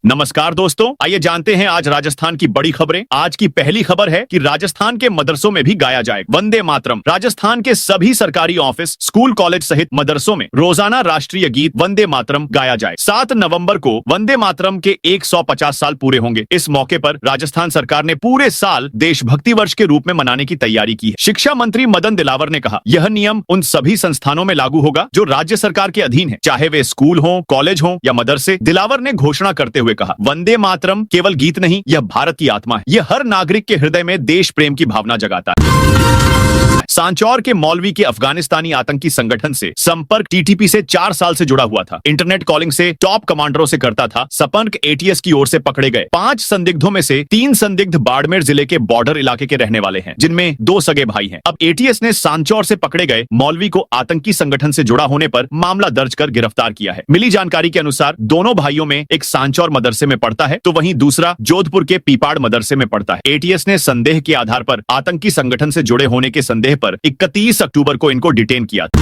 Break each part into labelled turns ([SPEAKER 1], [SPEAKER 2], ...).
[SPEAKER 1] नमस्कार दोस्तों, आइए जानते हैं आज राजस्थान की बड़ी खबरें। आज की पहली खबर है कि राजस्थान के मदरसों में भी गाया जाएगा वंदे मातरम। राजस्थान के सभी सरकारी ऑफिस, स्कूल, कॉलेज सहित मदरसों में रोजाना राष्ट्रीय गीत वंदे मातरम गाया जाए। 7 नवंबर को वंदे मातरम के 150 साल पूरे होंगे। इस मौके पर राजस्थान सरकार ने पूरे साल देशभक्ति वर्ष के रूप में मनाने की तैयारी की है। शिक्षा मंत्री मदन दिलावर ने कहा, यह नियम उन सभी संस्थानों में लागू होगा जो राज्य सरकार के अधीन है, चाहे वे स्कूल हो, कॉलेज हो या मदरसे। दिलावर ने घोषणा करते हुए कहा, वंदे मातरम केवल गीत नहीं, यह भारत की आत्मा है। यह हर नागरिक के हृदय में देश प्रेम की भावना जगाता है। सांचौर के मौलवी के अफगानिस्तानी आतंकी संगठन से संपर्क टीटीपी से 4 साल से जुड़ा हुआ था। इंटरनेट कॉलिंग से टॉप कमांडरों से करता था। संपर्क एटीएस की ओर से पकड़े गए 5 संदिग्धों में से 3 संदिग्ध बाड़मेर जिले के बॉर्डर इलाके के रहने वाले हैं, जिनमें 2 सगे भाई हैं। अब एटीएस ने सांचौर से पकड़े गए मौलवी को आतंकी संगठन से जुड़ा होने पर मामला दर्ज कर गिरफ्तार किया है। मिली जानकारी के अनुसार दोनों भाइयों में एक सांचौर मदरसे में पढ़ता है, तो वहीं दूसरा जोधपुर के पीपाड़ मदरसे में पढ़ता है। एटीएस ने संदेह के आधार पर आतंकी संगठन से जुड़े होने के संदेह पर 31 अक्टूबर को इनको डिटेन किया था।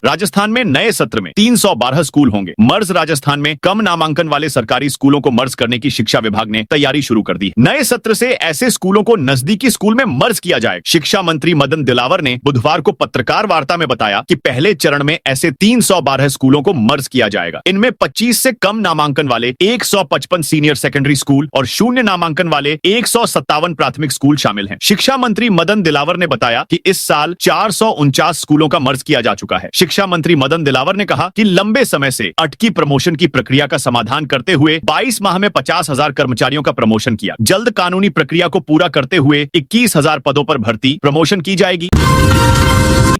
[SPEAKER 1] राजस्थान में नए सत्र में 312 स्कूल होंगे। मर्ज राजस्थान में कम नामांकन वाले सरकारी स्कूलों को मर्ज करने की शिक्षा विभाग ने तैयारी शुरू कर दी। नए सत्र से ऐसे स्कूलों को नजदीकी स्कूल में मर्ज किया जाएगा। शिक्षा मंत्री मदन दिलावर ने बुधवार को पत्रकार वार्ता में बताया कि पहले चरण में ऐसे 312 स्कूलों को मर्ज किया जाएगा। इनमें 25 से कम नामांकन वाले 155 सीनियर सेकेंडरी स्कूल और 0 नामांकन वाले 157 प्राथमिक स्कूल शामिल हैं। शिक्षा मंत्री मदन दिलावर ने बताया कि इस साल 449 स्कूलों का मर्ज किया जा चुका है। शिक्षा मंत्री मदन दिलावर ने कहा कि लंबे समय से अटकी प्रमोशन की प्रक्रिया का समाधान करते हुए 22 माह में 50,000 कर्मचारियों का प्रमोशन किया। जल्द कानूनी प्रक्रिया को पूरा करते हुए 21,000 पदों पर भर्ती प्रमोशन की जाएगी।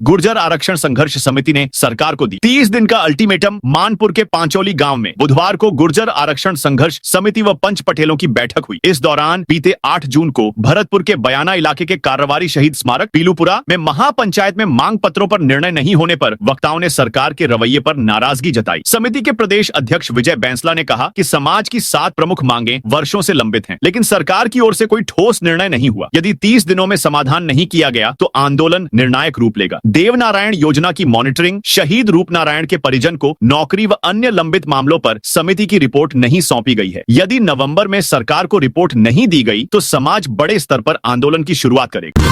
[SPEAKER 1] गुर्जर आरक्षण संघर्ष समिति ने सरकार को दी 30 दिन का अल्टीमेटम। मानपुर के पांचोली गांव में बुधवार को गुर्जर आरक्षण संघर्ष समिति व पंच पटेलों की बैठक हुई। इस दौरान बीते 8 जून को भरतपुर के बयाना इलाके के कार्रवारी शहीद स्मारक पीलूपुरा में महापंचायत में मांग पत्रों पर निर्णय नहीं होने पर वक्ताओं ने सरकार के रवैये पर नाराजगी जताई। समिति के प्रदेश अध्यक्ष विजय बैंसला ने कहा कि समाज की 7 प्रमुख मांगे वर्षों से लंबित हैं, लेकिन सरकार की ओर से कोई ठोस निर्णय नहीं हुआ। यदि 30 दिनों में समाधान नहीं किया गया तो आंदोलन निर्णायक रूप लेगा। देवनारायण योजना की मॉनिटरिंग, शहीद रूपनारायण के परिजन को नौकरी व अन्य लंबित मामलों पर समिति की रिपोर्ट नहीं सौंपी गई है। यदि नवंबर में सरकार को रिपोर्ट नहीं दी गई तो समाज बड़े स्तर पर आंदोलन की शुरुआत करेगा।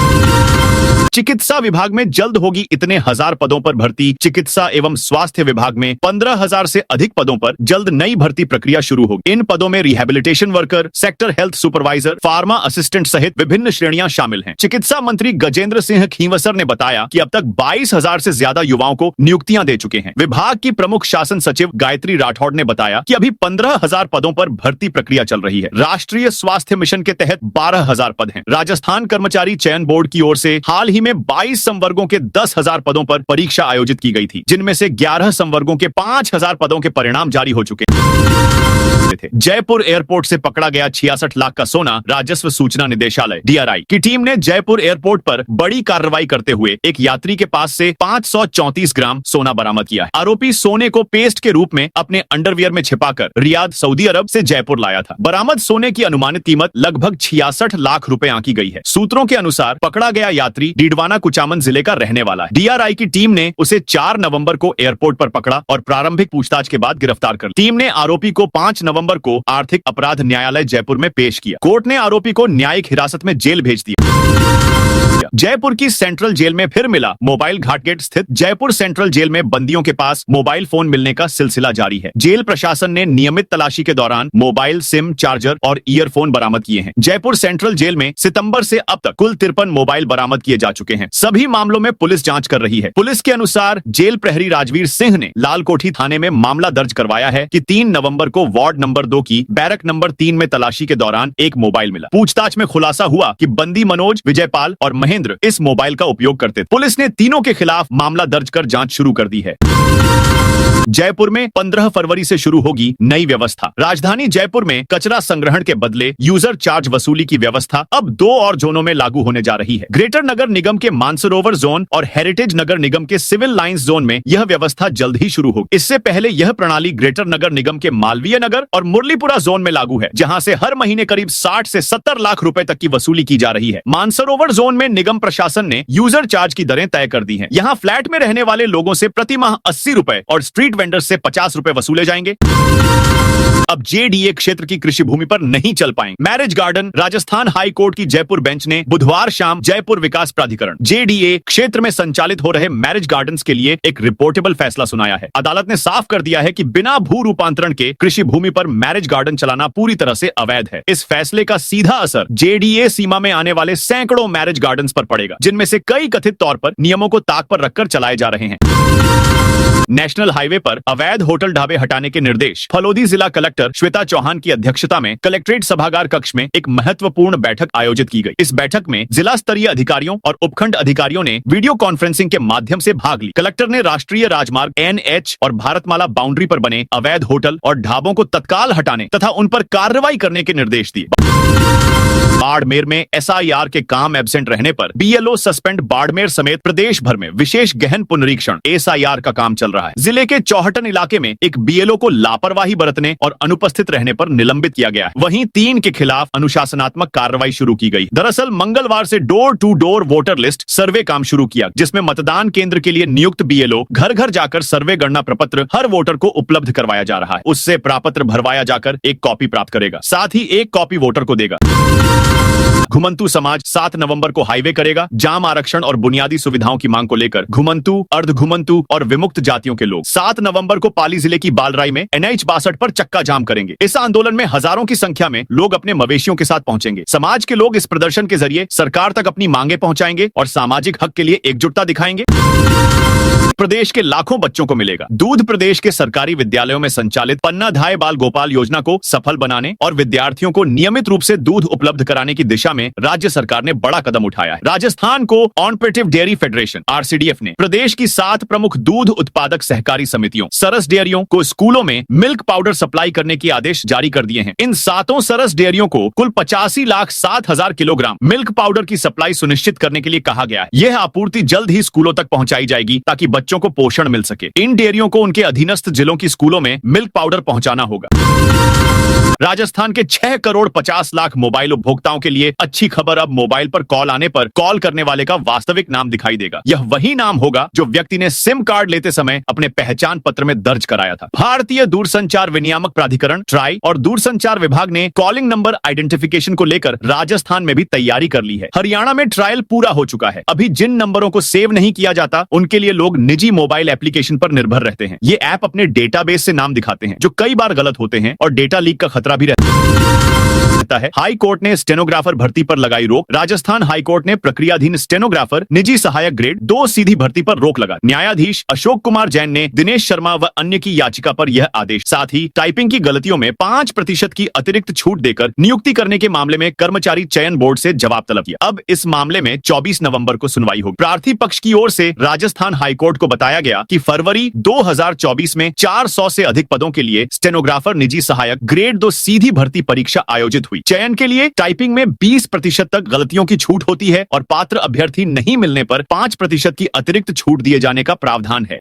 [SPEAKER 1] चिकित्सा विभाग में जल्द होगी इतने 1000 पदों पर भर्ती। चिकित्सा एवं स्वास्थ्य विभाग में 15,000 से अधिक पदों पर जल्द नई भर्ती प्रक्रिया शुरू होगी। इन पदों में rehabilitation worker, sector health supervisor, pharma assistant सहित विभिन्न श्रेणियां शामिल हैं। चिकित्सा मंत्री गजेंद्र सिंह खींवसर ने बताया कि अब तक 22,000 से ज्यादा युवाओं को नियुक्तियां दे चुके हैं। विभाग की प्रमुख शासन सचिव गायत्री राठौड़ ने बताया कि अभी 15,000 पदों पर भर्ती प्रक्रिया चल रही है। राष्ट्रीय स्वास्थ्य मिशन के तहत 12,000 पद हैं। राजस्थान कर्मचारी चयन बोर्ड की ओर से हाल ही में 22 संवर्गों के 10,000 पदों पर परीक्षा आयोजित की गई थी, जिनमें से 11 संवर्गों के 5,000 पदों के परिणाम जारी हो चुके थे। जयपुर एयरपोर्ट से पकड़ा गया 66 लाख का सोना। राजस्व सूचना निदेशालय डीआरआई की टीम ने जयपुर एयरपोर्ट पर बड़ी कार्रवाई करते हुए एक यात्री के पास से 534 ग्राम सोना बरामद किया है। आरोपी सोने को पेस्ट के रूप में अपने अंडरवियर में छिपाकर रियाद, सऊदी अरब से जयपुर लाया था। बरामद सोने की अनुमानित कीमत लगभग 66 लाख रुपए आंकी गई है। सूत्रों के अनुसार पकड़ा गया यात्री डीडवाना कुचामन जिले का रहने वाला है। डीआरआई की टीम ने उसे 4 नवंबर को एयरपोर्ट पर पकड़ा और प्रारंभिक पूछताछ के बाद गिरफ्तार कर लिया। टीम ने आरोपी को 5 नवंबर को आर्थिक अपराध न्यायालय जयपुर में पेश किया। कोर्ट ने आरोपी को न्यायिक हिरासत में जेल भेज दिया। जयपुर की सेंट्रल जेल में फिर मिला मोबाइल। घाटगेट स्थित जयपुर सेंट्रल जेल में बंदियों के पास मोबाइल फोन मिलने का सिलसिला जारी है। जेल प्रशासन ने नियमित तलाशी के दौरान मोबाइल, सिम, चार्जर और ईयरफोन बरामद किए हैं। जयपुर सेंट्रल जेल में सितंबर से अब तक कुल 53 मोबाइल बरामद किए जा चुके हैं। सभी मामलों में पुलिस जांच कर रही है। पुलिस के अनुसार जेल प्रहरी राजवीर सिंह ने लालकोठी थाने में मामला दर्ज करवाया है कि 3 नवंबर को वार्ड नंबर 2 की बैरक नंबर 3 में तलाशी के दौरान एक मोबाइल मिला। पूछताछ में खुलासा हुआ कि बंदी मनोज, विजयपाल और महेंद्र इस मोबाइल का उपयोग करते थे। पुलिस ने तीनों के खिलाफ मामला दर्ज कर जांच शुरू कर दी है। जयपुर में 15 फरवरी से शुरू होगी नई व्यवस्था। राजधानी जयपुर में कचरा संग्रहण के बदले यूजर चार्ज वसूली की व्यवस्था अब 2 और जोनों में लागू होने जा रही है। ग्रेटर नगर निगम के मानसरोवर जोन और हेरिटेज नगर निगम के सिविल लाइंस जोन में यह व्यवस्था जल्द ही शुरू होगी। इससे पहले यह प्रणाली ग्रेटर नगर निगम के मालवीय नगर और मुरलीपुरा जोन में लागू है, जहां से हर महीने करीब 60 से 70 लाख रुपए तक की वसूली की जा रही है। मानसरोवर जोन में निगम प्रशासन ने यूजर चार्ज की दरें तय कर दी हैं। यहाँ फ्लैट में रहने वाले लोगों से प्रति माह 80 रुपए और स्ट्रीट वेंडर से 50 रुपए वसूले जाएंगे। अब जेडीए क्षेत्र की कृषि भूमि पर नहीं चल पाएंगे। Marriage garden. Rajasthan high court की जयपुर बेंच ने बुधवार शाम जयपुर विकास प्राधिकरण जेडीए क्षेत्र में संचालित हो रहे मैरिज गार्डन्स के लिए एक रिपोर्टेबल फैसला सुनाया है। अदालत ने साफ कर दिया है कि बिना भू रूपांतरण के कृषि भूमि पर मैरिज गार्डन चलाना पूरी तरह से अवैध है। इस फैसले का सीधा असर जेडीए सीमा में आने वाले सैकड़ों मैरिज गार्डन्स पर पड़ेगा, जिनमें से कई कथित तौर पर नियमों को ताक पर रखकर चलाए जा रहे हैं। नेशनल हाईवे पर अवैध होटल ढाबे हटाने के निर्देश। फलोदी जिला कलेक्टर श्वेता चौहान की अध्यक्षता में कलेक्ट्रेट सभागार कक्ष में एक महत्वपूर्ण बैठक आयोजित की गई। इस बैठक में जिला स्तरीय अधिकारियों और उपखंड अधिकारियों ने वीडियो कॉन्फ्रेंसिंग के माध्यम से भाग ली। कलेक्टर ने राष्ट्रीय राजमार्ग NH और भारतमाला बाउंड्री पर बने अवैध होटल और ढाबों को तत्काल हटाने तथा उन पर कार्रवाई करने के निर्देश दिए। बाड़मेर में SIR के काम एब्सेंट रहने पर BLO सस्पेंड। बाड़मेर समेत प्रदेश भर में विशेष गहन पुनरीक्षण SIR का काम चल रहा है। जिले के चौहटन इलाके में एक BLO को लापरवाही बरतने और अनुपस्थित रहने पर निलंबित किया गया है। वहीं 3 के खिलाफ अनुशासनात्मक कार्रवाई शुरू की गई। दरअसल मंगलवार से door to door voter list survey काम शुरू किया, जिसमें मतदान केंद्र के लिए नियुक्त BLO घर घर जाकर सर्वे गणना प्रपत्र हर वोटर को उपलब्ध करवाया जा रहा है। उससे प्रापत्र भरवाया जाकर एक कॉपी प्राप्त करेगा, साथ ही एक कॉपी वोटर को देगा। घुमंतु समाज 7 नवंबर को हाईवे करेगा। जाम आरक्षण और बुनियादी सुविधाओं की मांग को लेकर घुमंतु, अर्ध घुमंतु और विमुक्त जातियों के लोग 7 नवंबर को पाली जिले की बालराई में NH 62 पर चक्का जाम करेंगे। इस आंदोलन में हजारों की संख्या में लोग अपने मवेशियों के साथ पहुंचेंगे। समाज के लोग इस प्रदर्शन के जरिए सरकार तक अपनी मांगे पहुंचाएंगे और सामाजिक हक के लिए एकजुटता दिखाएंगे। प्रदेश के लाखों बच्चों को मिलेगा दूध। प्रदेश के सरकारी विद्यालयों में संचालित पन्ना धाय बाल गोपाल योजना को सफल बनाने और विद्यार्थियों को नियमित रूप से दूध उपलब्ध कराने की दिशा में राज्य सरकार ने बड़ा कदम उठाया है। राजस्थान को कॉपरेटिव डेयरी फेडरेशन RCDF ने प्रदेश की 7 प्रमुख दूध उत्पादक सहकारी समितियों सरस डेयरियों को स्कूलों में मिल्क पाउडर सप्लाई करने के आदेश जारी कर दिए हैं। इन 7 सरस डेयरियों को कुल 85,07,000 किलोग्राम मिल्क पाउडर की सप्लाई सुनिश्चित करने के लिए कहा गया है। यह आपूर्ति जल्द ही स्कूलों तक पहुंचाई जाएगी ताकि बच्चों को पोषण मिल सके। इन डेयरियों को उनके अधीनस्थ जिलों की स्कूलों में मिल्क पाउडर पहुंचाना होगा। राजस्थान के 6 करोड़ 50 लाख मोबाइल उपभोक्ताओं के लिए अच्छी खबर। अब मोबाइल पर कॉल आने पर कॉल करने वाले का वास्तविक नाम दिखाई देगा। यह वही नाम होगा जो व्यक्ति ने सिम कार्ड लेते समय अपने पहचान पत्र में दर्ज कराया था। भारतीय दूरसंचार विनियामक प्राधिकरण ट्राई और दूरसंचार विभाग ने कॉलिंग नंबर आइडेंटिफिकेशन को लेकर राजस्थान में भी तैयारी कर ली है। हरियाणा में ट्रायल पूरा हो चुका है। अभी जिन नंबरों को सेव नहीं किया जाता उनके लिए लोग निजी मोबाइल एप्लीकेशन पर निर्भर रहते हैं। ये ऐप अपने डेटाबेस से नाम दिखाते हैं जो कई बार गलत होते हैं और डेटा लीक का खतरा भी रहता है। हाई कोर्ट ने स्टेनोग्राफर भर्ती पर लगाई रोक। राजस्थान हाई कोर्ट ने प्रक्रियाधीन स्टेनोग्राफर निजी सहायक ग्रेड 2 सीधी भर्ती पर रोक लगा। न्यायाधीश अशोक कुमार जैन ने दिनेश शर्मा व अन्य की याचिका पर यह आदेश। साथ ही टाइपिंग की गलतियों में 5% की अतिरिक्त छूट देकर नियुक्ति करने के मामले में कर्मचारी चयन बोर्ड से जवाब तलब किया। अब इस मामले में 24 नवंबर को सुनवाई होगी। प्रार्थी पक्ष की ओर से राजस्थान हाई कोर्ट को बताया गया कि फरवरी 2024 में 400 से अधिक पदों के लिए स्टेनोग्राफर निजी सहायक ग्रेड 2 सीधी भर्ती परीक्षा आयोजित हुई। चयन के लिए टाइपिंग में 20% तक गलतियों की छूट होती है और पात्र अभ्यर्थी नहीं मिलने पर 5% की अतिरिक्त छूट दिए जाने का प्रावधान है।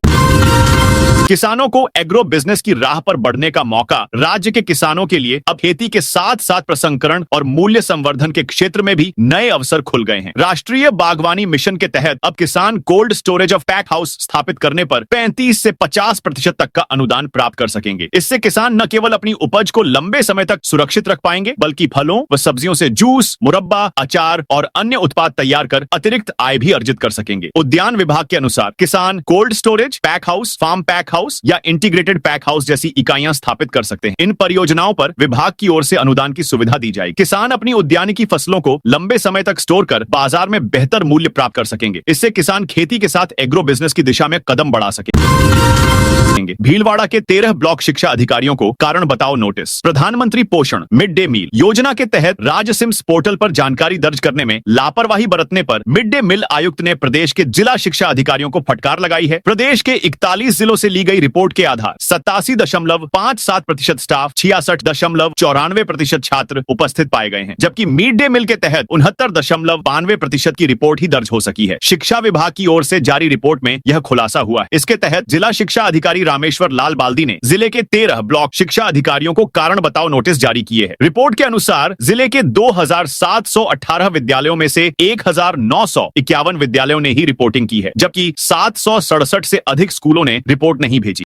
[SPEAKER 1] किसानों को एग्रो बिजनेस की राह पर बढ़ने का मौका। राज्य के किसानों के लिए अब खेती के साथ साथ प्रसंस्करण और मूल्य संवर्धन के क्षेत्र में भी नए अवसर खुल गए हैं। राष्ट्रीय बागवानी मिशन के तहत अब किसान cold storage of pack house स्थापित करने पर 35 से 50% तक का अनुदान प्राप्त कर सकेंगे। इससे किसान न केवल अपनी उपज को लंबे समय तक सुरक्षित रख पाएंगे बल्कि फलों व सब्जियों से जूस, मुरब्बा, अचार और अन्य उत्पाद तैयार कर अतिरिक्त आय भी अर्जित कर सकेंगे। उद्यान विभाग के अनुसार किसान cold storage, pack house, farm pack house या इंटीग्रेटेड पैक हाउस जैसी इकाइयां स्थापित कर सकते हैं। इन परियोजनाओं पर विभाग की ओर से अनुदान की सुविधा दी जाएगी। किसान अपनी उद्यानिकी फसलों को लंबे समय तक स्टोर कर बाजार में बेहतर मूल्य प्राप्त कर सकेंगे। इससे किसान खेती के साथ एग्रो बिजनेस की दिशा में कदम बढ़ा सकेंगे। भीलवाड़ा के 13 ब्लॉक शिक्षा अधिकारियों को कारण बताओ नोटिस। प्रधानमंत्री पोषण मिड डे मील योजना के तहत राज्य सिम्स पोर्टल पर जानकारी दर्ज करने में लापरवाही बरतने पर मिड डे मील आयुक्त ने प्रदेश के जिला शिक्षा अधिकारियों को फटकार लगाई है। प्रदेश के 41 जिलों से ली गई रिपोर्ट के आधार 87.57% स्टाफ, 66.94% छात्र उपस्थित पाए गए हैं, जबकि मिड डे मील के तहत 69.92% की रिपोर्ट ही दर्ज हो सकी है। शिक्षा विभाग की ओर से जारी रिपोर्ट में यह खुलासा हुआ है। इसके तहत जिला शिक्षा अधिकारी रामेश्वर लाल बाल्दी ने जिले के 13 ब्लॉक शिक्षा अधिकारियों को कारण बताओ नोटिस जारी किए हैं। रिपोर्ट के अनुसार जिले के 2718 विद्यालयों में से 1951 विद्यालयों ने ही रिपोर्टिंग की है, जबकि 767 से अधिक स्कूलों ने रिपोर्ट नहीं भेजी।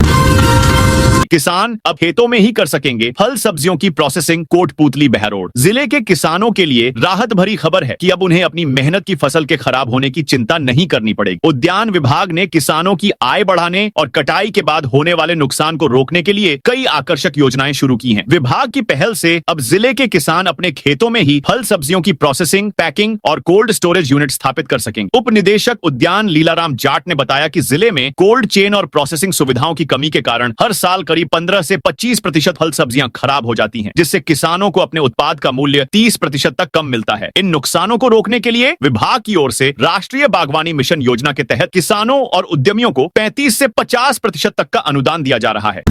[SPEAKER 1] किसान अब खेतों में ही कर सकेंगे फल सब्जियों की प्रोसेसिंग। कोटपूतली बहरोड जिले के किसानों के लिए राहत भरी खबर है कि अब उन्हें अपनी मेहनत की फसल के खराब होने की चिंता नहीं करनी पड़ेगी। उद्यान विभाग ने किसानों की आय बढ़ाने और कटाई के बाद होने वाले नुकसान को रोकने के लिए कई आकर्षक योजनाएं शुरू की हैं। विभाग की पहल से अब जिले के किसान अपने खेतों में ही फल सब्जियों की प्रोसेसिंग, पैकिंग और कोल्ड स्टोरेज यूनिट स्थापित कर सकेंगे। उप निदेशक उद्यान लीलाराम जाट ने बताया कि जिले में कोल्ड चेन और प्रोसेसिंग सुविधाओं की कमी के कारण हर साल करीब 15 से 25% फल सब्जियां खराब हो जाती हैं, जिससे किसानों को अपने उत्पाद का मूल्य 30% तक कम मिलता है। इन नुकसानों को रोकने के लिए विभाग की ओर से राष्ट्रीय बागवानी मिशन योजना के तहत किसानों और उद्यमियों को 35 से 50% तक का अनुदान दिया जा रहा है।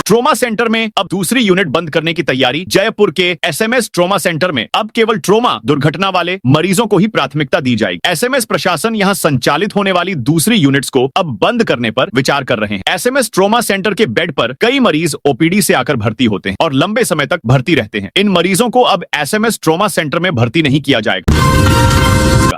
[SPEAKER 1] ट्रोमा सेंटर में अब दूसरी यूनिट बंद करने की तैयारी। जयपुर के एसएमएस ट्रोमा सेंटर में अब केवल ट्रोमा दुर्घटना वाले मरीजों को ही प्राथमिकता दी जाएगी। एसएमएस प्रशासन यहां संचालित होने वाली दूसरी यूनिट्स को अब बंद करने पर विचार कर रहे हैं। एसएमएस ट्रोमा सेंटर के बेड पर कई मरीज ओपीडी से आकर भर्ती होते हैं और लंबे समय तक भर्ती रहते हैं। इन मरीजों को अब एसएमएस ट्रोमा सेंटर में भर्ती नहीं किया जाएगा।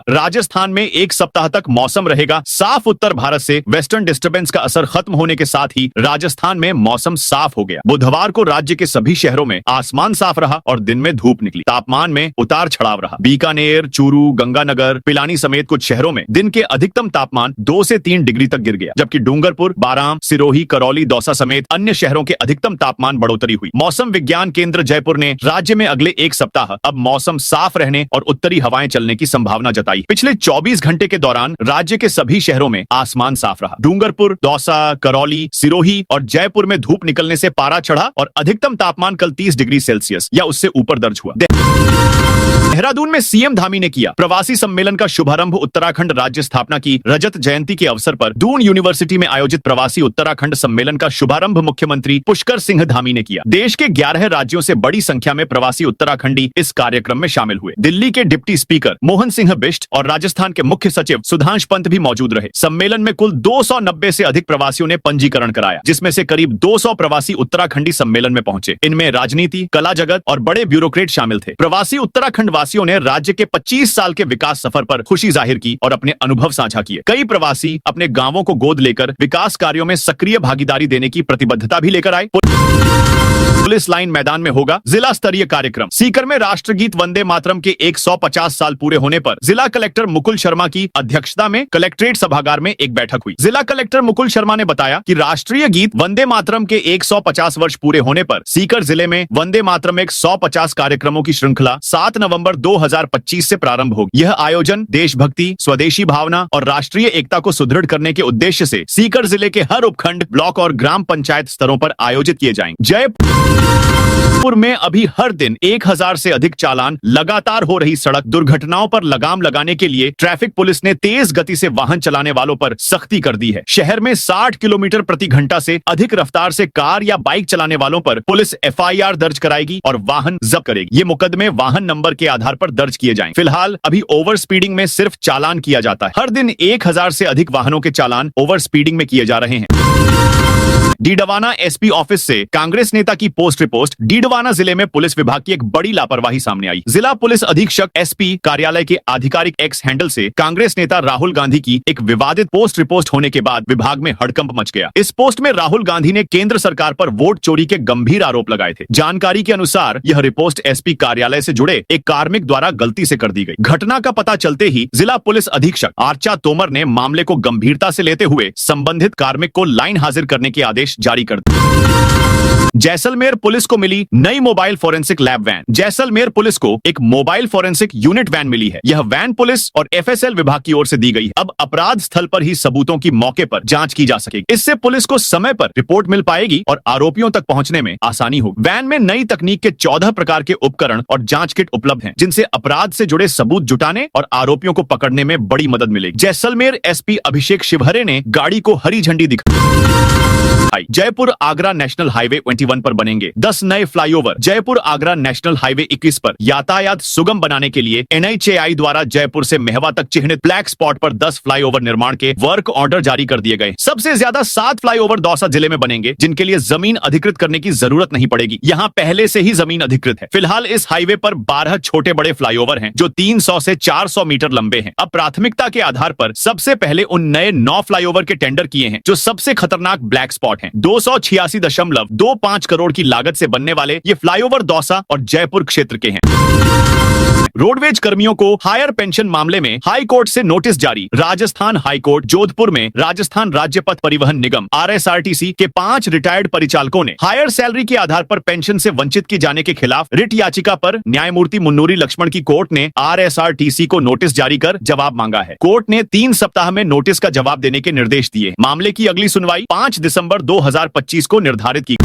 [SPEAKER 1] राजस्थान में एक सप्ताह तक मौसम रहेगा साफ। उत्तर भारत से वेस्टर्न डिस्टर्बेंस का असर खत्म होने के साथ ही राजस्थान में मौसम साफ हो गया। बुधवार को राज्य के सभी शहरों में आसमान साफ रहा और दिन में धूप निकली। तापमान में उतार चढ़ाव रहा। बीकानेर, चूरू, गंगानगर, पिलानी समेत कुछ शहरों में दिन के अधिकतम तापमान 2 से 3 डिग्री तक गिर गया, जबकि डूंगरपुर, बाराम, सिरोही, करौली, दौसा समेत अन्य शहरों के अधिकतम तापमान बढ़ोतरी हुई। मौसम विज्ञान केंद्र जयपुर ने राज्य में अगले एक सप्ताह अब मौसम साफ रहने और उत्तरी हवाएं चलने की संभावना जताई। पिछले 24 घंटे के दौरान राज्य के सभी शहरों में आसमान साफ रहा। डूंगरपुर, दौसा, करौली, सिरोही और जयपुर में धूप निकलने से पारा चढ़ा और अधिकतम तापमान कल 30 डिग्री सेल्सियस या उससे ऊपर दर्ज हुआ। देहरादून में सीएम धामी ने किया प्रवासी सम्मेलन का शुभारंभ। उत्तराखंड राज्य स्थापना की रजत जयंती के अवसर पर दून यूनिवर्सिटी में आयोजित प्रवासी उत्तराखंड सम्मेलन का शुभारंभ मुख्यमंत्री पुष्कर सिंह धामी ने किया। देश के 11 राज्यों से बड़ी संख्या में प्रवासी उत्तराखंडी इस कार्यक्रम में शामिल हुए। दिल्ली के डिप्टी स्पीकर मोहन सिंह बिष्ट और राजस्थान के मुख्य सचिव सुधांश पंत भी मौजूद रहे। सम्मेलन में कुल 290 से अधिक प्रवासियों ने पंजीकरण कराया, जिसमें से करीब 200 प्रवासी उत्तराखंडी सम्मेलन में पहुंचे। इनमें राजनीति, कला जगत और बड़े ब्यूरोक्रेट शामिल थे। प्रवासी उत्तराखंड वासियों ने राज्य के 25 साल के विकास सफर पर खुशी जाहिर की और अपने अनुभव साझा किए। कई प्रवासी अपने गांवों को गोद लेकर विकास कार्यों में सक्रिय भागीदारी देने की प्रतिबद्धता भी लेकर आए। पुलिस लाइन मैदान में होगा जिला स्तरीय कार्यक्रम। सीकर में राष्ट्रगीत वंदे मातरम के 150 साल पूरे होने पर जिला कलेक्टर मुकुल शर्मा की अध्यक्षता में कलेक्ट्रेट सभागार में एक बैठक हुई। जिला कलेक्टर मुकुल शर्मा ने बताया कि राष्ट्रीय गीत वंदे मातरम के 150 वर्ष पूरे होने पर सीकर जिले में वंदे मातरम 150 कार्यक्रमों की श्रृंखला 7 नवंबर 2025 से प्रारंभ होगी। यह आयोजन देशभक्ति, स्वदेशी भावना और राष्ट्रीय एकता को सुदृढ़ करने के उद्देश्य से सीकर जिले के हर उपखंड, ब्लॉक और ग्राम पंचायत स्तरों पर आयोजित किए जाएंगे। जयपुर में अभी हर दिन 1000 से अधिक चालान। लगातार हो रही सड़क दुर्घटनाओं पर लगाम लगाने के लिए ट्रैफिक पुलिस ने तेज गति से वाहन चलाने वालों पर सख्ती कर दी है। शहर में 60 किलोमीटर प्रति घंटा से अधिक रफ्तार से कार या बाइक चलाने वालों पर पुलिस एफआईआर दर्ज कराएगी और वाहन जब्त करेगी। ये मुकदमे वाहन नंबर के आधार पर दर्ज किए जाएंगे। फिलहाल अभी ओवर स्पीडिंग में सिर्फ चालान किया जाता है। हर दिन 1000 से अधिक वाहनों के चालान ओवर स्पीडिंग में किए जा रहे हैं। डीडवाना एसपी ऑफिस से कांग्रेस नेता की पोस्ट रिपोस्ट। डीडवाना जिले में पुलिस विभाग की एक बड़ी लापरवाही सामने आई। जिला पुलिस अधीक्षक एसपी कार्यालय के आधिकारिक एक्स हैंडल से कांग्रेस नेता राहुल गांधी की एक विवादित पोस्ट रिपोस्ट होने के बाद विभाग में हड़कंप मच गया। इस पोस्ट में राहुल गांधी ने केंद्र सरकार पर वोट चोरी के गंभीर आरोप लगाए थे। जानकारी के अनुसार यह रिपोस्ट एसपी कार्यालय से जुड़े एक कार्मिक द्वारा गलती से कर दी गई। घटना का पता चलते ही जिला पुलिस अधीक्षक आर्चा तोमर ने मामले को गंभीरता से लेते हुए संबंधित कार्मिक को लाइन हाजिर करने के आदेश जारी कर दिए। जैसलमेर पुलिस को मिली नई mobile forensic lab van. Jaisalmer police को एक मोबाइल फोरेंसिक यूनिट वैन मिली है। यह वैन पुलिस और एफएसएल विभाग की ओर से दी गई है। अब अपराध स्थल पर ही सबूतों की मौके पर जांच की जा सकेगी। इससे पुलिस को समय पर रिपोर्ट मिल पाएगी और आरोपियों तक पहुंचने में आसानी होगी। वैन में नई तकनीक के 14 प्रकार के उपकरण और जांच किट उपलब्ध हैं, जिनसे अपराध से जुड़े सबूत जुटाने और आरोपियों को पकड़ने में बड़ी मदद मिलेगी। जैसलमेर एसपी अभिषेक शिवहरे ने गाड़ी को हरी झंडी दिखाई। जयपुर आगरा नेशनल हाईवे 21 पर बनेंगे 10 नए flyover. Jaipur Agra national highway 21 पर यातायात सुगम बनाने के लिए एनएचएआई द्वारा जयपुर से मेहवा तक चिह्नित ब्लैक स्पॉट पर 10 फ्लाईओवर निर्माण के वर्क ऑर्डर जारी कर दिए गए। सबसे ज्यादा 7 फ्लाईओवर दौसा जिले में बनेंगे, जिनके लिए जमीन अधिकृत करने की जरूरत नहीं पड़ेगी। यहाँ पहले से ही जमीन अधिकृत है। फिलहाल इस हाईवे पर 12 छोटे बड़े फ्लाईओवर हैं, जो 300 से 400 मीटर लंबे हैं। अब प्राथमिकता के आधार पर सबसे पहले उन नए 9 फ्लाईओवर के टेंडर किए हैं, जो सबसे खतरनाक ब्लैक स्पॉट स्पॉट हैं। 286.25 करोड़ की लागत से बनने वाले ये फ्लाईओवर दौसा और जयपुर क्षेत्र के हैं। रोडवेज कर्मियों को हायर पेंशन मामले में हाई कोर्ट से नोटिस जारी। राजस्थान हाई कोर्ट जोधपुर में राजस्थान राज्य पथ परिवहन निगम RSRTC के 5 रिटायर्ड परिचालकों ने हायर सैलरी के आधार पर पेंशन से वंचित किए जाने के खिलाफ रिट याचिका पर न्यायमूर्ति मुन्नूरी लक्ष्मण की कोर्ट ने RSRTC को नोटिस जारी कर जवाब मांगा है। कोर्ट ने 3 सप्ताह में नोटिस का जवाब देने के निर्देश दिए। मामले की अगली सुनवाई 5 दिसंबर 2025 को निर्धारित की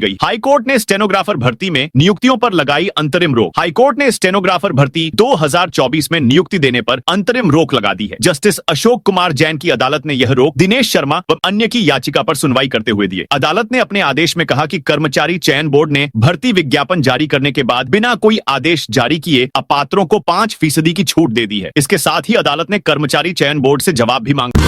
[SPEAKER 1] गई। हाईकोर्ट ने स्टेनोग्राफर भर्ती में नियुक्तियों पर लगाई अंतरिम रोक। हाईकोर्ट ने स्टेनोग्राफर भर्ती 2024 में नियुक्ति देने पर अंतरिम रोक लगा दी है। जस्टिस अशोक कुमार जैन की अदालत ने यह रोक दिनेश शर्मा व अन्य की याचिका पर सुनवाई करते हुए दिए। अदालत ने अपने आदेश में कहा कि कर्मचारी चयन बोर्ड ने भर्ती विज्ञापन जारी करने के बाद बिना कोई आदेश जारी किए अपात्रों को 5% की छूट दे दी है। इसके साथ ही अदालत ने कर्मचारी चयन बोर्ड से जवाब भी मांगा।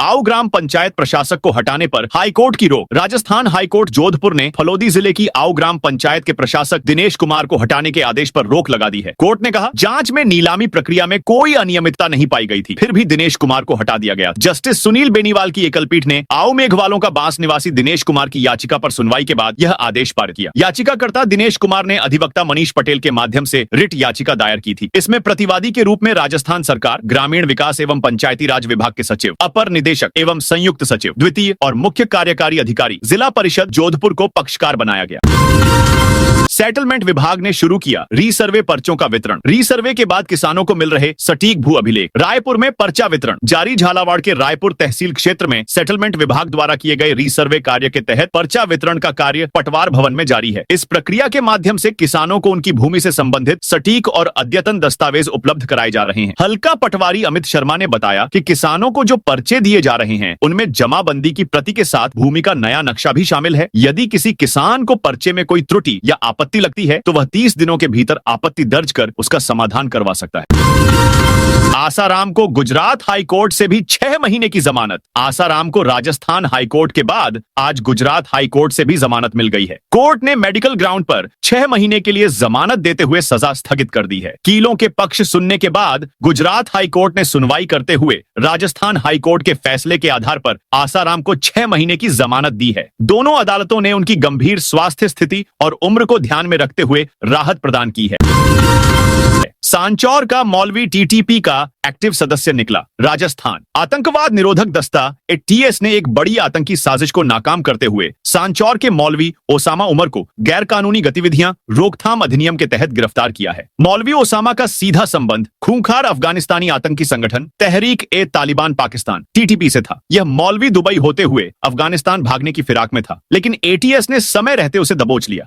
[SPEAKER 1] आऊ ग्राम पंचायत प्रशासक को हटाने पर हाईकोर्ट की रोक। राजस्थान हाईकोर्ट जोधपुर ने फलोदी जिले की आऊ ग्राम पंचायत के प्रशासक दिनेश कुमार को हटाने के आदेश पर रोक लगा दी है। कोर्ट ने कहा, जांच में नीलामी प्रक्रिया में कोई अनियमितता नहीं पाई गई थी, फिर भी दिनेश कुमार को हटा दिया गया। जस्टिस सुनील बेनीवाल की एकल पीठ ने आऊ मेघवालों का बांस निवासी दिनेश कुमार की याचिका पर सुनवाई के बाद यह आदेश पारित किया। याचिकाकर्ता दिनेश कुमार ने अधिवक्ता मनीष पटेल के माध्यम से रिट याचिका दायर की थी। इसमें प्रतिवादी के रूप में राजस्थान सरकार, ग्रामीण विकास एवं पंचायती राज विभाग के सचिव, अपर निदेशक एवं संयुक्त सचिव, द्वितीय और मुख्य कार्यकारी अधिकारी, जिला परिषद जोधपुर को पक्षकार बनाया गया। सेटलमेंट विभाग ने शुरू किया रीसर्वे पर्चों का वितरण। रीसर्वे के बाद किसानों को मिल रहे सटीक भू अभिलेख। रायपुर में पर्चा वितरण जारी। झालावाड़ के रायपुर तहसील क्षेत्र में सेटलमेंट विभाग द्वारा किए गए रीसर्वे कार्य के तहत पर्चा वितरण का कार्य पटवार भवन में जारी है। इस प्रक्रिया के माध्यम से किसानों को उनकी भूमि से संबंधित सटीक और अद्यतन दस्तावेज उपलब्ध कराए जा रहे हैं। हल्का पटवारी अमित शर्मा ने बताया कि किसानों को जो पर्चे दिए जा रहे हैं उनमें जमाबंदी की प्रति के साथ भूमि का नया नक्शा भी शामिल है। यदि किसी किसान को पर्चे में कोई त्रुटि या आपत्ति लगती है तो वह 30 दिनों के भीतर आपत्ति दर्ज कर उसका समाधान करवा सकता है। आसाराम को गुजरात हाई कोर्ट से भी 6 महीने की जमानत। आसाराम को राजस्थान हाई कोर्ट के बाद आज गुजरात हाई कोर्ट से भी जमानत मिल गई है। कोर्ट ने मेडिकल ग्राउंड पर 6 महीने के लिए जमानत देते हुए सजा स्थगित कर दी है। कीलों के पक्ष सुनने के बाद गुजरात हाई कोर्ट ने सुनवाई करते हुए राजस्थान हाई कोर्ट के फैसले के आधार पर आसाराम को 6 महीने की जमानत दी है। दोनों अदालतों ने उनकी गंभीर स्वास्थ्य स्थिति और उम्र को ध्यान में रखते हुए राहत प्रदान की है। सांचौर का मौलवी टीटीपी का एक्टिव सदस्य निकला। राजस्थान आतंकवाद निरोधक दस्ता TS ने एक बड़ी आतंकी साजिश को नाकाम करते हुए सांचौर के मौलवी ओसामा उमर को गैर कानूनी गतिविधियां रोकथाम अधिनियम के तहत गिरफ्तार किया है। मौलवी ओसामा का सीधा संबंध खूंखार अफगानिस्तानी आतंकी संगठन तहरीक-ए-तालिबान पाकिस्तान TTP से था। यह मौलवी दुबई होते हुए अफगानिस्तान भागने की फिराक में था, लेकिन ATS ने समय रहते उसे दबोच लिया।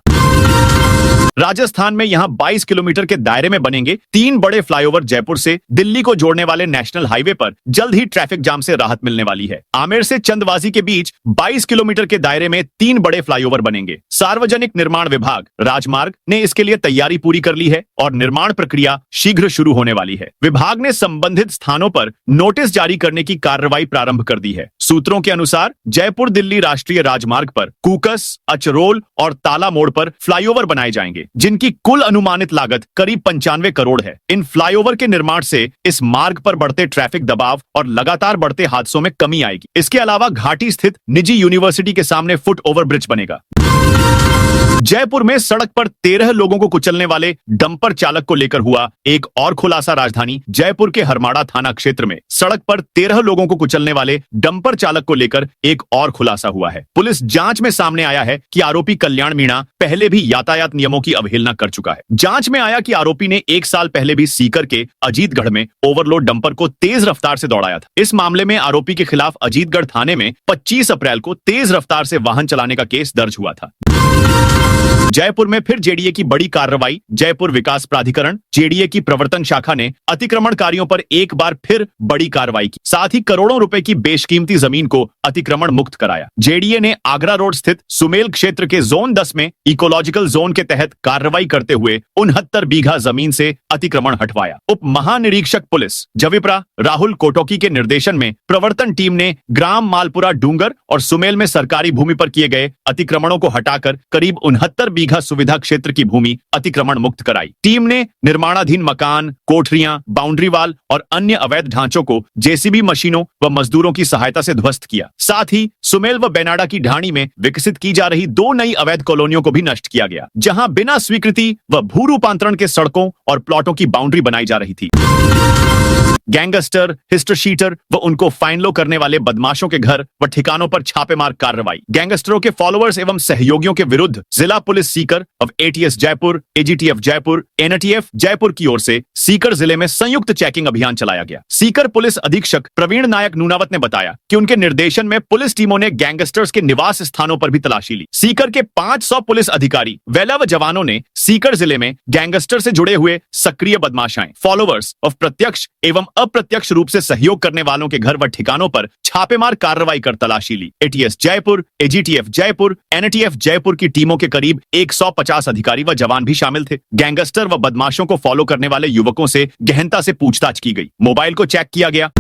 [SPEAKER 1] राजस्थान में यहां 22 किलोमीटर के दायरे में बनेंगे 3 बड़े फ्लाईओवर। जयपुर से दिल्ली को जोड़ने वाले नेशनल हाईवे पर जल्द ही ट्रैफिक जाम से राहत मिलने वाली है। आमेर से चंदवाजी के बीच 22 किलोमीटर के दायरे में 3 बड़े फ्लाईओवर बनेंगे। सार्वजनिक निर्माण विभाग राजमार्ग ने इसके लिए तैयारी पूरी कर ली है और निर्माण प्रक्रिया शीघ्र शुरू होने वाली है। विभाग ने संबंधित स्थानों पर नोटिस जारी करने की कार्रवाई प्रारंभ कर दी है। सूत्रों के अनुसार जयपुर दिल्ली राष्ट्रीय राजमार्ग पर कुकस, अचरोल और ताला मोड़ पर फ्लाईओवर बनाए जाएंगे, जिनकी कुल अनुमानित लागत करीब 95 करोड़ है। इन फ्लाईओवर के निर्माण से इस मार्ग पर बढ़ते ट्रैफिक दबाव और लगातार बढ़ते हादसों में कमी आएगी। इसके अलावा घाटी स्थित निजी यूनिवर्सिटी के सामने फुट ओवर ब्रिज बनेगा। जयपुर में सड़क पर 13 लोगों को कुचलने वाले डंपर चालक को लेकर हुआ एक और खुलासा। राजधानी जयपुर के हरमाड़ा थाना क्षेत्र में सड़क पर 13 लोगों को कुचलने वाले डंपर चालक को लेकर एक और खुलासा हुआ है। पुलिस जांच में सामने आया है कि आरोपी कल्याण मीणा पहले भी यातायात नियमों की अवहेलना कर चुका है। जांच में आया कि आरोपी ने 1 साल पहले भी सीकर के अजीतगढ़ में ओवरलोड डंपर को तेज रफ्तार से दौड़ाया था। इस मामले में आरोपी के खिलाफ अजीतगढ़ थाने में 25 अप्रैल को तेज रफ्तार से वाहन चलाने का केस दर्ज हुआ था। जयपुर में फिर जेडीए की बड़ी कार्रवाई। जयपुर विकास प्राधिकरण जेडीए की प्रवर्तन शाखा ने अतिक्रमणकारियों पर एक बार फिर बड़ी कार्रवाई की। साथ ही करोड़ों रुपए की बेशकीमती जमीन को अतिक्रमण मुक्त कराया। जेडीए ने आगरा रोड स्थित सुमेल क्षेत्र के जोन 10 में इकोलॉजिकल जोन के तहत कार्रवाई करते हुए 69 बीघा जमीन से अतिक्रमण हटवाया। उप महानिरीक्षक पुलिस जविप्रा राहुल कोटोकी के निर्देशन में प्रवर्तन टीम ने ग्राम मालपुरा डूंगर और सुमेल में सरकारी भूमि पर किए गए अतिक्रमणों को हटाकर करीब 69 बीघा सुविधा क्षेत्र की भूमि अतिक्रमण मुक्त कराई। टीम ने निर्माणाधीन मकान, कोठरियां, बाउंड्री वाल और अन्य अवैध ढांचों को जेसीबी मशीनों व मजदूरों की सहायता से ध्वस्त किया। साथ ही सुमेल व बेनाडा की ढाणी में विकसित की जा रही 2 नई अवैध कॉलोनियों को भी नष्ट किया गया, जहां बिना स्वीकृति व भू रूपांतरण के सड़कों और प्लॉटों की बाउंड्री बनाई जा रही थी। गैंगस्टर, हिस्टर शीटर व उनको फाइनलो करने वाले बदमाशों के घर व ठिकानों पर छापेमार कार्रवाई। गैंगस्टरों के फॉलोअर्स एवं सहयोगियों के विरुद्ध जिला police Sikar of ATS Jaipur, AGTF Jaipur, NTF Jaipur की ओर से सीकर जिले में संयुक्त चेकिंग अभियान चलाया गया। सीकर पुलिस अधीक्षक प्रवीण नायक नूनावत ने बताया कि उनके निर्देशन में पुलिस टीमों ने गैंगस्टर्स के निवास स्थानों पर भी तलाशी ली। सीकर के 500 पुलिस अधिकारी व जवानों ने सीकर जिले में गैंगस्टर से जुड़े हुए सक्रिय बदमाशाएं, फॉलोअर्स ऑफ प्रत्यक्ष एवं अप्रत्यक्ष रूप से सहयोग करने वालों के घर व ठिकानों पर छापेमार कार्रवाई कर तलाशी ली। ATS Jaipur, AGTF Jaipur, NTF Jaipur की टीमों के करीब 150 अधिकारी व जवान भी शामिल थे। गैंगस्टर व बदमाशों को फॉलो करने वाले युवकों से गहनता से पूछताछ की गई। मोबाइल को चेक किया गया।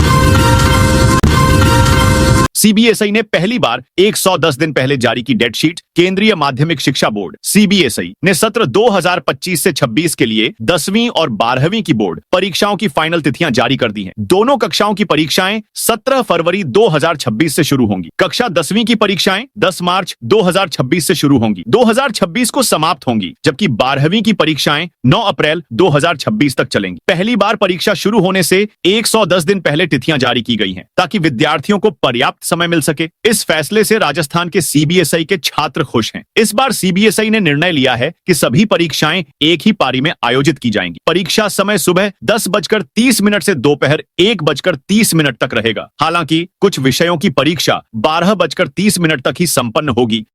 [SPEAKER 1] सीबीएसई ने पहली बार 110 दिन पहले जारी की डेट शीट। केंद्रीय माध्यमिक शिक्षा बोर्ड सीबीएसई ने सत्र 2025 से 26 के लिए 10वीं और 12वीं की बोर्ड परीक्षाओं की फाइनल तिथियां जारी कर दी हैं। दोनों कक्षाओं की परीक्षाएं 17 फरवरी 2026 से शुरू होंगी। कक्षा 10वीं की परीक्षाएं 10 मार्च 2026 से शुरू होंगी, 2026 को समाप्त होंगी, जबकि 12वीं की परीक्षाएं 9 अप्रैल 2026 तक चलेंगी। पहली बार परीक्षा शुरू होने से 110 दिन पहले तिथियां जारी की गई हैं, ताकि विद्यार्थियों को पर्याप्त समय मिल सके। इस फैसले से राजस्थान के सीबीएसई के छात्र खुश हैं। इस बार सीबीएसई ने निर्णय लिया है कि सभी परीक्षाएं एक ही पारी में आयोजित की जाएंगी। परीक्षा समय सुबह 10:30 से दोपहर 1:30 तक रहेगा। हालांकि कुछ विषयों की परीक्षा 12:30 तक ही संपन्न होगी।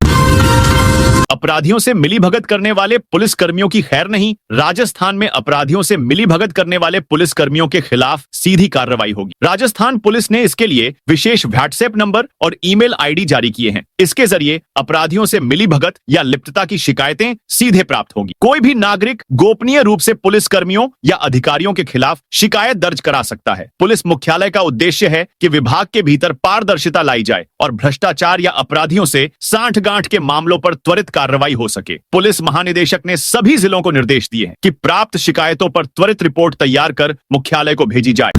[SPEAKER 1] अपराधियों से मिलीभगत करने वाले पुलिसकर्मियों की खैर नहीं। राजस्थान में अपराधियों से मिलीभगत करने वाले पुलिसकर्मियों के खिलाफ सीधी कार्रवाई होगी। राजस्थान पुलिस ने इसके लिए विशेष व्हाट्सएप नंबर और ईमेल आईडी जारी किए हैं। इसके जरिए अपराधियों से मिलीभगत या लिप्तता की शिकायतें सीधे प्राप्त होंगी। कोई भी नागरिक गोपनीय रूप से पुलिसकर्मियों या अधिकारियों के खिलाफ शिकायत दर्ज करा सकता है। पुलिस मुख्यालय का उद्देश्य है कि विभाग के भीतर पारदर्शिता लाई जाए और भ्रष्टाचार या अपराधियों से सांठगांठ के मामलों पर त्वरित कार्रवाई हो सके। पुलिस महानिदेशक ने सभी जिलों को निर्देश दिए हैं कि प्राप्त शिकायतों पर त्वरित रिपोर्ट तैयार कर मुख्यालय को भेजी जाए।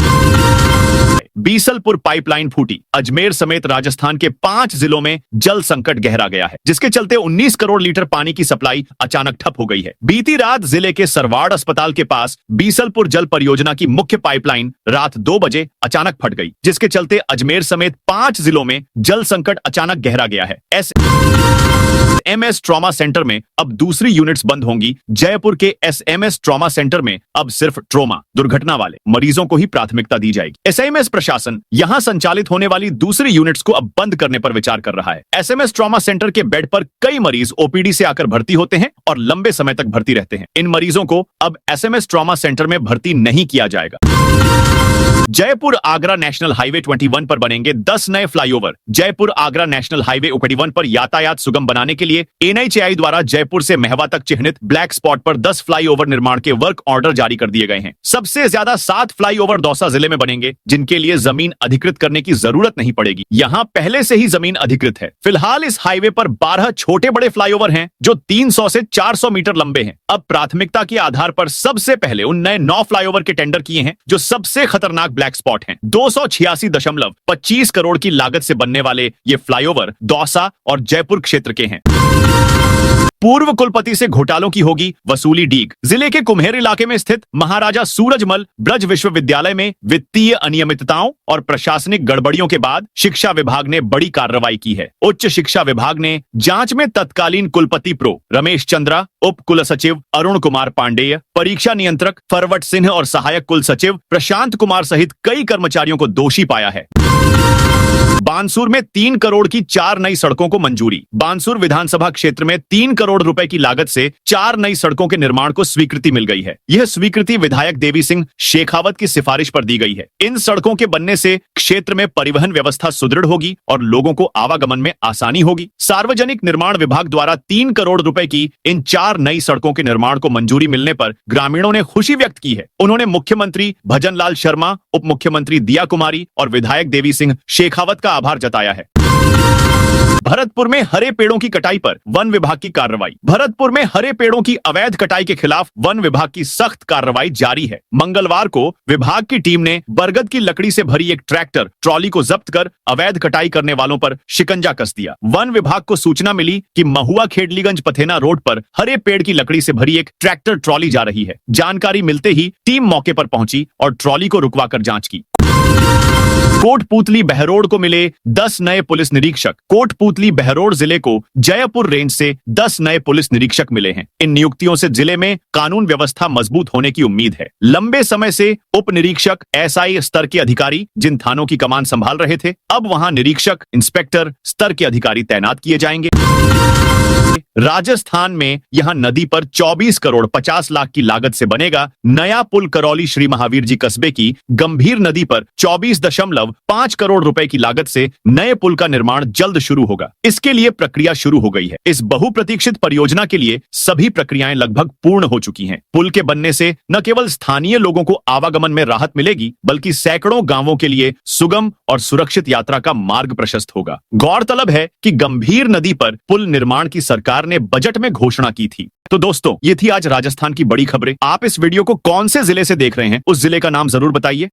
[SPEAKER 1] बीसलपुर पाइपलाइन फूटी। अजमेर समेत राजस्थान के 5 जिलों में जल संकट गहरा गया है, जिसके चलते 19 करोड़ लीटर पानी की सप्लाई अचानक ठप हो गई है। बीती रात जिले के सरवाड़ अस्पताल के पास बीसलपुर जल परियोजना की मुख्य पाइपलाइन रात 2 बजे अचानक फट गई, जिसके चलते अजमेर समेत 5 जिलों में जल संकट अचानक गहरा गया है। एसएमएस ट्रॉमा सेंटर में अब दूसरी यूनिट्स बंद होंगी। जयपुर के एसएमएस ट्रॉमा सेंटर में अब सिर्फ ट्रॉमा दुर्घटना वाले मरीजों को ही प्राथमिकता दी जाएगी। एसएमएस प्रशासन यहां संचालित होने वाली दूसरी यूनिट्स को अब बंद करने पर विचार कर रहा है। एसएमएस ट्रॉमा सेंटर के बेड पर कई मरीज ओपीडी से आकर भर्ती होते हैं और लंबे समय तक भर्ती रहते हैं। इन मरीजों को अब एसएमएस ट्रॉमा सेंटर में भर्ती नहीं किया जाएगा। जयपुर आगरा नेशनल हाईवे 21 पर बनेंगे 10 नए flyover. Jaipur Agra national highway 21 पर यातायात सुगम बनाने के लिए एनएचएआई द्वारा जयपुर से महवा तक चिह्नित ब्लैक स्पॉट पर 10 फ्लाईओवर निर्माण के वर्क ऑर्डर जारी कर दिए गए हैं। सबसे ज्यादा 7 फ्लाईओवर दौसा जिले में बनेंगे, जिनके लिए जमीन अधिकृत करने की जरूरत नहीं पड़ेगी। यहाँ पहले से ही जमीन अधिकृत है। फिलहाल इस हाईवे पर 12 छोटे बड़े फ्लाईओवर हैं, जो 300 से 400 मीटर लंबे हैं। अब प्राथमिकता के आधार पर सबसे पहले उन नए 9 फ्लाईओवर के टेंडर किए हैं, जो सबसे खतरनाक ब्लैक स्पॉट हैं। 286.25 करोड़ की लागत से बनने वाले ये फ्लाईओवर दौसा और जयपुर क्षेत्र के हैं। पूर्व कुलपति से घोटालों की होगी वसूली डीग। जिले के कुम्हेर इलाके में स्थित महाराजा सूरजमल ब्रज विश्वविद्यालय में वित्तीय अनियमितताओं और प्रशासनिक गड़बड़ियों के बाद शिक्षा विभाग ने बड़ी कार्रवाई की है। उच्च शिक्षा विभाग ने जांच में तत्कालीन कुलपति प्रो रमेश चंद्रा, उप कुल सचिव अरुण कुमार पांडेय, परीक्षा नियंत्रक फरवट सिंह और सहायक कुल सचिव प्रशांत कुमार सहित कई कर्मचारियों को दोषी पाया है। बानसूर में 3 करोड़ की 4 नई सड़कों को मंजूरी। बानसूर विधानसभा क्षेत्र में 3 करोड़ रुपए की लागत से 4 नई सड़कों के निर्माण को स्वीकृति मिल गई है। यह स्वीकृति विधायक देवी सिंह शेखावत की सिफारिश पर दी गई है। इन सड़कों के बनने से क्षेत्र में परिवहन व्यवस्था सुदृढ़ होगी और लोगों को आवागमन में आसानी होगी। सार्वजनिक निर्माण विभाग द्वारा 3 करोड़ रुपए की इन 4 नई सड़कों के निर्माण को मंजूरी मिलने पर ग्रामीणों ने खुशी व्यक्त की है। उन्होंने मुख्यमंत्री भजन लाल शर्मा, उप मुख्यमंत्री दिया कुमारी और विधायक देवी सिंह शेखावत का आभार जताया है। भरतपुर में हरे पेड़ों की कटाई पर वन विभाग की कार्रवाई। भरतपुर में हरे पेड़ों की अवैध कटाई के खिलाफ वन विभाग की सख्त कार्रवाई जारी है। मंगलवार को विभाग की टीम ने बरगद की लकड़ी से भरी एक ट्रैक्टर ट्रॉली को जब्त कर अवैध कटाई करने वालों पर शिकंजा कस दिया। वन विभाग को सूचना मिली कि महुआ खेडलीगंज पथेना रोड पर हरे पेड़ की लकड़ी से भरी एक ट्रैक्टर ट्रॉली जा रही है। जानकारी मिलते ही टीम मौके पर पहुंची और ट्रॉली को रुकवाकर जांच की। कोटपूतली बहरोड को मिले 10 नए पुलिस निरीक्षक। कोटपूतली बहरोड जिले को जयपुर रेंज से 10 नए पुलिस निरीक्षक मिले हैं। इन नियुक्तियों से जिले में कानून व्यवस्था मजबूत होने की उम्मीद है। लंबे समय से उप निरीक्षक एसआई स्तर के अधिकारी जिन थानों की कमान संभाल रहे थे, अब वहां निरीक्षक इंस्पेक्टर स्तर के अधिकारी तैनात किए जाएंगे। राजस्थान में यहां नदी पर 24 करोड़ 50 लाख की लागत से बनेगा नया पुल। करौली श्री महावीर जी कस्बे की गंभीर नदी पर 24.5 करोड़ रुपए की लागत से नए पुल का निर्माण जल्द शुरू होगा। इसके लिए प्रक्रिया शुरू हो गई है। इस बहुप्रतीक्षित परियोजना के लिए सभी प्रक्रियाएं लगभग पूर्ण हो चुकी हैं। पुल के बनने से न केवल स्थानीय लोगों को आवागमन में राहत मिलेगी, बल्कि सैकड़ों गांवों के लिए सुगम और सुरक्षित यात्रा का मार्ग प्रशस्त होगा। गौरतलब है कि गंभीर नदी पर पुल निर्माण की सरकार ने बजट में घोषणा की थी। तो दोस्तों, ये थी आज राजस्थान की बड़ी खबरें। आप इस वीडियो को कौन से जिले से देख रहे हैं, उस जिले का नाम जरूर बताइए।